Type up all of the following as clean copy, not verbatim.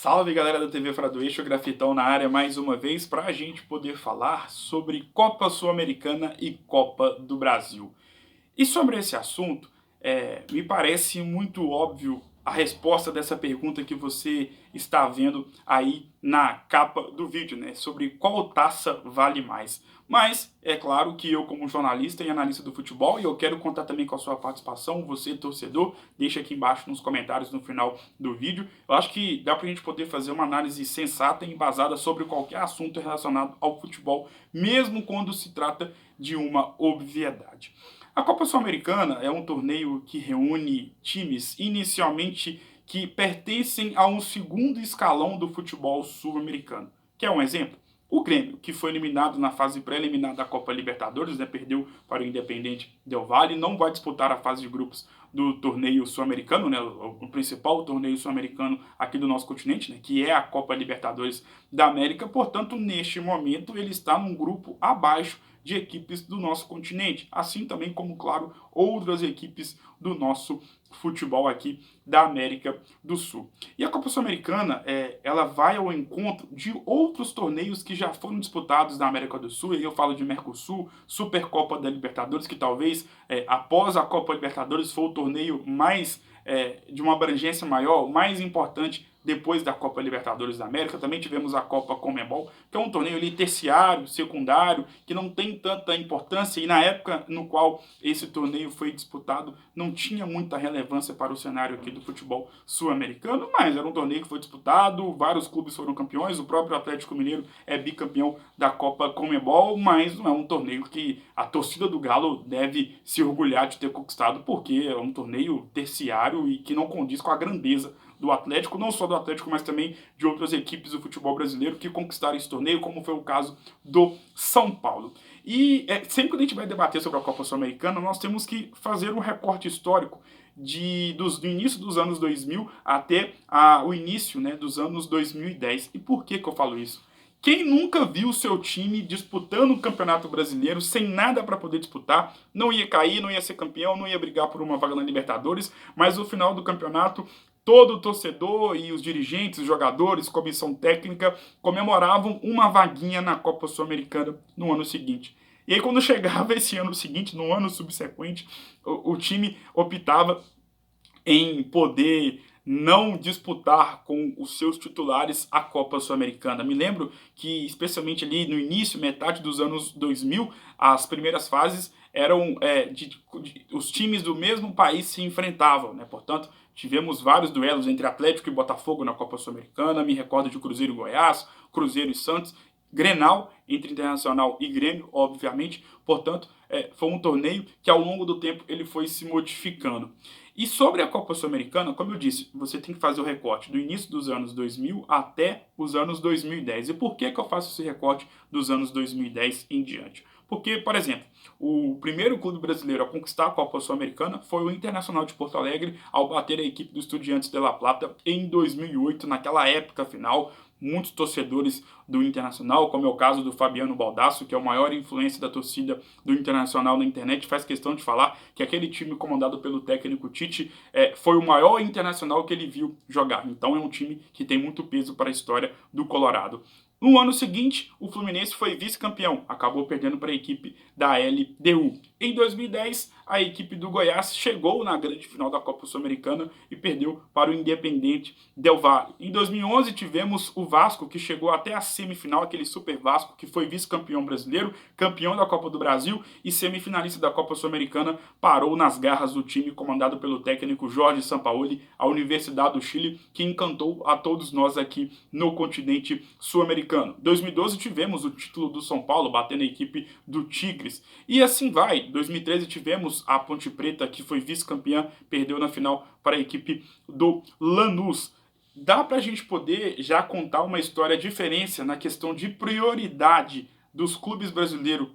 Salve galera da TV Fora do Eixo, Grafitão na área mais uma vez para a gente poder falar sobre Copa Sul-Americana e Copa do Brasil. E sobre esse assunto, me parece muito óbvio a resposta dessa pergunta que você está vendo aí na capa do vídeo, né? Sobre qual taça vale mais. Mas é claro que eu, como jornalista e analista do futebol, e eu quero contar também com a sua participação, você torcedor, deixa aqui embaixo nos comentários no final do vídeo. Eu acho que dá pra gente poder fazer uma análise sensata e embasada sobre qualquer assunto relacionado ao futebol, mesmo quando se trata de uma obviedade. A Copa Sul-Americana é um torneio que reúne times inicialmente que pertencem a um segundo escalão do futebol sul-americano. Quer um exemplo? O Grêmio, que foi eliminado na fase preliminar da Copa Libertadores, né, perdeu para o Independente Del Valle, não vai disputar a fase de grupos do torneio sul-americano, né, o principal torneio sul-americano aqui do nosso continente, né, que é a Copa Libertadores da América. Portanto, neste momento, ele está num grupo abaixo de equipes do nosso continente, assim também como, claro, outras equipes do nosso futebol aqui da América do Sul. E a Copa Sul-Americana, ela vai ao encontro de outros torneios que já foram disputados na América do Sul, e eu falo de Mercosul, Supercopa da Libertadores, que talvez após a Copa Libertadores foi o torneio mais de uma abrangência maior, o mais importante depois da Copa Libertadores da América. Também tivemos a Copa Conmebol, que é um torneio ali terciário, secundário, que não tem tanta importância, e na época no qual esse torneio foi disputado não tinha muita relevância para o cenário aqui do futebol sul-americano, mas era um torneio que foi disputado, vários clubes foram campeões, o próprio Atlético Mineiro é bicampeão da Copa Conmebol, mas não é um torneio que a torcida do Galo deve se orgulhar de ter conquistado, porque é um torneio terciário e que não condiz com a grandeza do Atlético, não só do Atlético, mas também de outras equipes do futebol brasileiro que conquistaram esse torneio, como foi o caso do São Paulo. E sempre que a gente vai debater sobre a Copa Sul-Americana, nós temos que fazer um recorte histórico do início dos anos 2000 até o início, né, dos anos 2010. E por que eu falo isso? Quem nunca viu o seu time disputando o Campeonato Brasileiro sem nada para poder disputar, não ia cair, não ia ser campeão, não ia brigar por uma vaga na Libertadores, mas no final do campeonato todo o torcedor e os dirigentes, os jogadores, comissão técnica comemoravam uma vaguinha na Copa Sul-Americana no ano seguinte. E aí quando chegava esse ano seguinte, no ano subsequente, o time optava em poder não disputar com os seus titulares a Copa Sul-Americana. Me lembro que, especialmente ali no início, metade dos anos 2000, as primeiras fases eram os times do mesmo país se enfrentavam, né? Portanto, tivemos vários duelos entre Atlético e Botafogo na Copa Sul-Americana, me recordo de Cruzeiro e Goiás, Cruzeiro e Santos, Grenal entre Internacional e Grêmio, obviamente. Portanto, foi um torneio que ao longo do tempo ele foi se modificando. E sobre a Copa Sul-Americana, como eu disse, você tem que fazer o recorte do início dos anos 2000 até os anos 2010. E por que eu faço esse recorte dos anos 2010 em diante? Porque, por exemplo, o primeiro clube brasileiro a conquistar a Copa Sul-Americana foi o Internacional de Porto Alegre ao bater a equipe do Estudiantes de La Plata em 2008, naquela época final. Muitos torcedores do Internacional, como é o caso do Fabiano Baldasso, que é o maior influência da torcida do Internacional na internet, faz questão de falar que aquele time comandado pelo técnico Tite foi o maior Internacional que ele viu jogar. Então é um time que tem muito peso para a história do Colorado. No ano seguinte, o Fluminense foi vice-campeão, acabou perdendo para a equipe da LDU. Em 2010, a equipe do Goiás chegou na grande final da Copa Sul-Americana e perdeu para o Independente Del Valle. Em 2011, tivemos o Vasco, que chegou até a semifinal, aquele Super Vasco, que foi vice-campeão brasileiro, campeão da Copa do Brasil e semifinalista da Copa Sul-Americana, parou nas garras do time comandado pelo técnico Jorge Sampaoli, a Universidade do Chile, que encantou a todos nós aqui no continente sul-americano. 2012 tivemos o título do São Paulo, batendo a equipe do Tigres. E assim vai. 2013 tivemos a Ponte Preta, que foi vice-campeã, perdeu na final para a equipe do Lanús. Dá para a gente poder já contar uma história, diferença na questão de prioridade dos clubes brasileiros,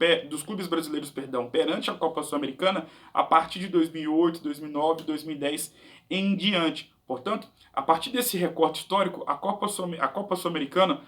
perante a Copa Sul-Americana a partir de 2008, 2009, 2010 em diante. Portanto, a partir desse recorte histórico, a Copa Sul-Americana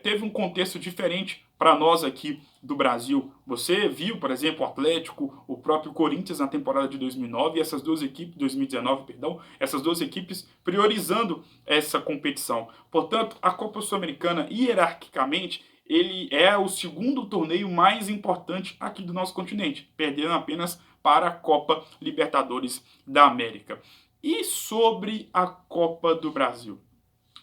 teve um contexto diferente para nós aqui do Brasil. Você viu, por exemplo, o Atlético, o próprio Corinthians na temporada de 2009, e essas duas equipes, 2019, perdão, essas duas equipes priorizando essa competição. Portanto, a Copa Sul-Americana, hierarquicamente, ele é o segundo torneio mais importante aqui do nosso continente, perdendo apenas para a Copa Libertadores da América. E sobre a Copa do Brasil?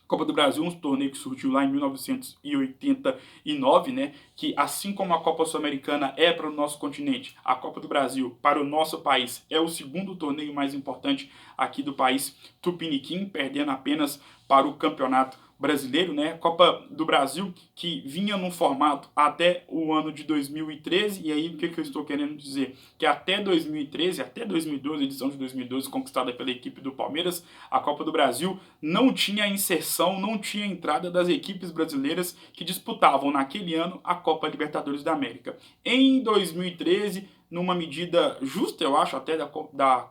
Copa do Brasil, um torneio que surgiu lá em 1989, né? Que assim como a Copa Sul-Americana é para o nosso continente, a Copa do Brasil para o nosso país é o segundo torneio mais importante aqui do país tupiniquim, perdendo apenas para o Campeonato Brasileiro, né? Copa do Brasil que vinha num formato até o ano de 2013, e aí o que eu estou querendo dizer? Que até 2013, até 2012, edição de 2012 conquistada pela equipe do Palmeiras, a Copa do Brasil não tinha inserção, não tinha entrada das equipes brasileiras que disputavam naquele ano a Copa Libertadores da América. Em 2013, numa medida justa, eu acho, até da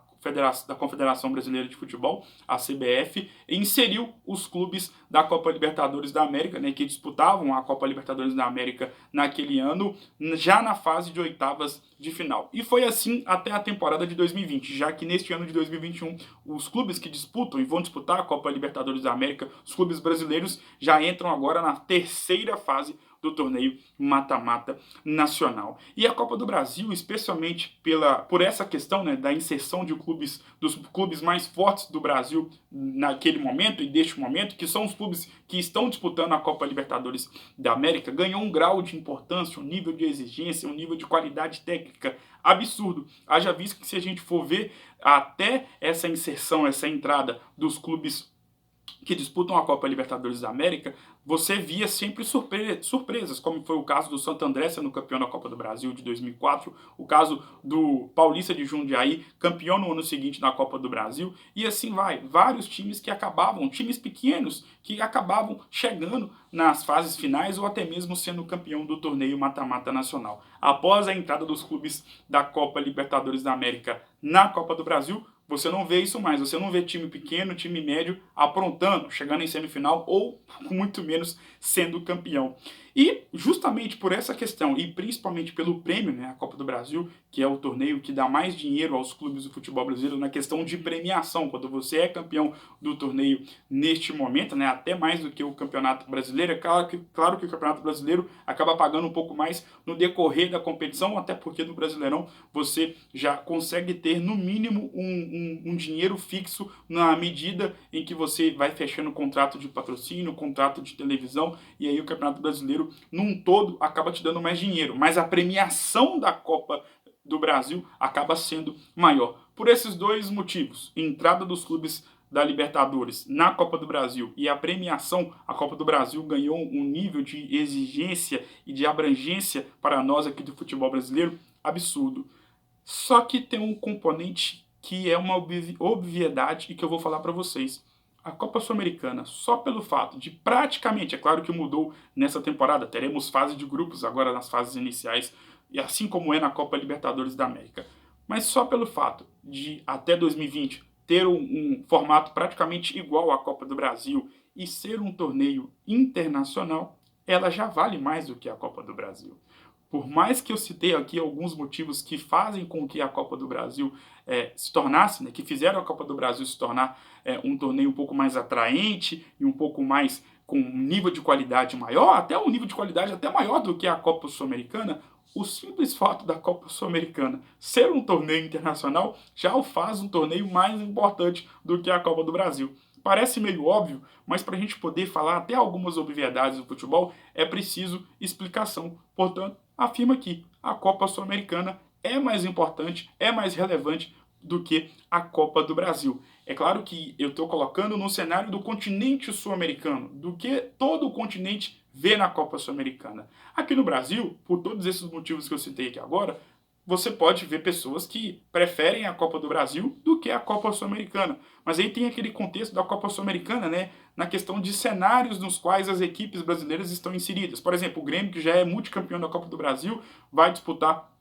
Confederação Brasileira de Futebol, a CBF, inseriu os clubes da Copa Libertadores da América, né, que disputavam a Copa Libertadores da América naquele ano, já na fase de oitavas de final. E foi assim até a temporada de 2020, já que neste ano de 2021, os clubes que disputam e vão disputar a Copa Libertadores da América, os clubes brasileiros, já entram agora na terceira fase do torneio mata-mata nacional. E a Copa do Brasil, especialmente por essa questão, né, da inserção de dos clubes mais fortes do Brasil naquele momento e deste momento, que são os clubes que estão disputando a Copa Libertadores da América, ganhou um grau de importância, um nível de exigência, um nível de qualidade técnica absurdo. Haja visto que se a gente for ver até essa inserção, essa entrada dos clubes que disputam a Copa Libertadores da América, você via sempre surpresas, como foi o caso do Santo André sendo campeão da Copa do Brasil de 2004, o caso do Paulista de Jundiaí, campeão no ano seguinte na Copa do Brasil, e assim vai. Vários times que acabavam, times pequenos, que acabavam chegando nas fases finais ou até mesmo sendo campeão do torneio mata-mata nacional. Após a entrada dos clubes da Copa Libertadores da América na Copa do Brasil, você não vê isso mais, você não vê time pequeno, time médio aprontando, chegando em semifinal ou muito menos sendo campeão. E justamente por essa questão e principalmente pelo prêmio, né, a Copa do Brasil, que é o torneio que dá mais dinheiro aos clubes do futebol brasileiro na questão de premiação, quando você é campeão do torneio neste momento, né, até mais do que o Campeonato Brasileiro, é claro que o Campeonato Brasileiro acaba pagando um pouco mais no decorrer da competição, até porque no Brasileirão você já consegue ter no mínimo um dinheiro fixo na medida em que você vai fechando contrato de patrocínio, contrato de televisão, e aí o Campeonato Brasileiro num todo acaba te dando mais dinheiro, mas a premiação da Copa do Brasil acaba sendo maior. Por esses dois motivos, entrada dos clubes da Libertadores na Copa do Brasil e a premiação, a Copa do Brasil ganhou um nível de exigência e de abrangência para nós aqui do futebol brasileiro absurdo. Só que tem um componente que é uma obviedade e que eu vou falar para vocês. A Copa Sul-Americana, só pelo fato de praticamente, é claro que mudou nessa temporada, teremos fase de grupos agora nas fases iniciais, e assim como é na Copa Libertadores da América, mas só pelo fato de até 2020 ter um formato praticamente igual à Copa do Brasil e ser um torneio internacional, ela já vale mais do que a Copa do Brasil. Por mais que eu citei aqui alguns motivos que fazem com que a Copa do Brasil se tornasse, né, que fizeram a Copa do Brasil se tornar um torneio um pouco mais atraente e um pouco mais com um nível de qualidade maior, até um nível de qualidade até maior do que a Copa Sul-Americana, o simples fato da Copa Sul-Americana ser um torneio internacional já o faz um torneio mais importante do que a Copa do Brasil. Parece meio óbvio, mas para a gente poder falar até algumas obviedades do futebol, é preciso explicação. Portanto, afirma que a Copa Sul-Americana é mais importante, é mais relevante do que a Copa do Brasil. É claro que eu estou colocando no cenário do continente sul-americano, do que todo o continente vê na Copa Sul-Americana. Aqui no Brasil, por todos esses motivos que eu citei aqui agora, você pode ver pessoas que preferem a Copa do Brasil do que a Copa Sul-Americana. Mas aí tem aquele contexto da Copa Sul-Americana, né? Na questão de cenários nos quais as equipes brasileiras estão inseridas. Por exemplo, o Grêmio, que já é multicampeão da Copa do Brasil, vai disputar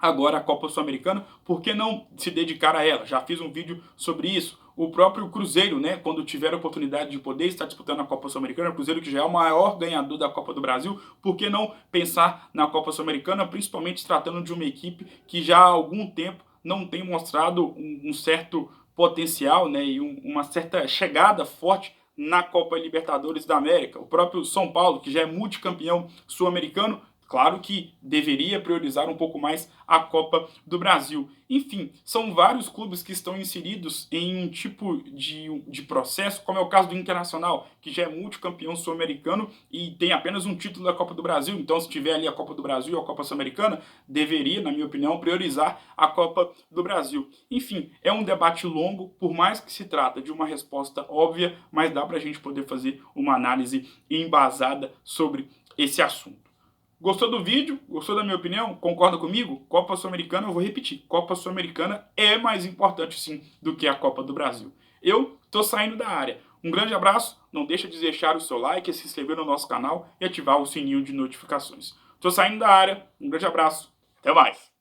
agora a Copa Sul-Americana, por que não se dedicar a ela? Já fiz um vídeo sobre isso. O próprio Cruzeiro, né, quando tiver a oportunidade de poder estar disputando a Copa Sul-Americana, o Cruzeiro que já é o maior ganhador da Copa do Brasil, por que não pensar na Copa Sul-Americana, principalmente tratando de uma equipe que já há algum tempo não tem mostrado um certo potencial, né, e uma certa chegada forte na Copa Libertadores da América. O próprio São Paulo, que já é multicampeão sul-americano, claro que deveria priorizar um pouco mais a Copa do Brasil. Enfim, são vários clubes que estão inseridos em um tipo de processo, como é o caso do Internacional, que já é multicampeão sul-americano e tem apenas um título da Copa do Brasil. Então, se tiver ali a Copa do Brasil e a Copa Sul-Americana, deveria, na minha opinião, priorizar a Copa do Brasil. Enfim, é um debate longo, por mais que se trata de uma resposta óbvia, mas dá para a gente poder fazer uma análise embasada sobre esse assunto. Gostou do vídeo? Gostou da minha opinião? Concorda comigo? Copa Sul-Americana, eu vou repetir. Copa Sul-Americana é mais importante, sim, do que a Copa do Brasil. Eu tô saindo da área. Um grande abraço. Não deixa de deixar o seu like, se inscrever no nosso canal e ativar o sininho de notificações. Tô saindo da área. Um grande abraço. Até mais.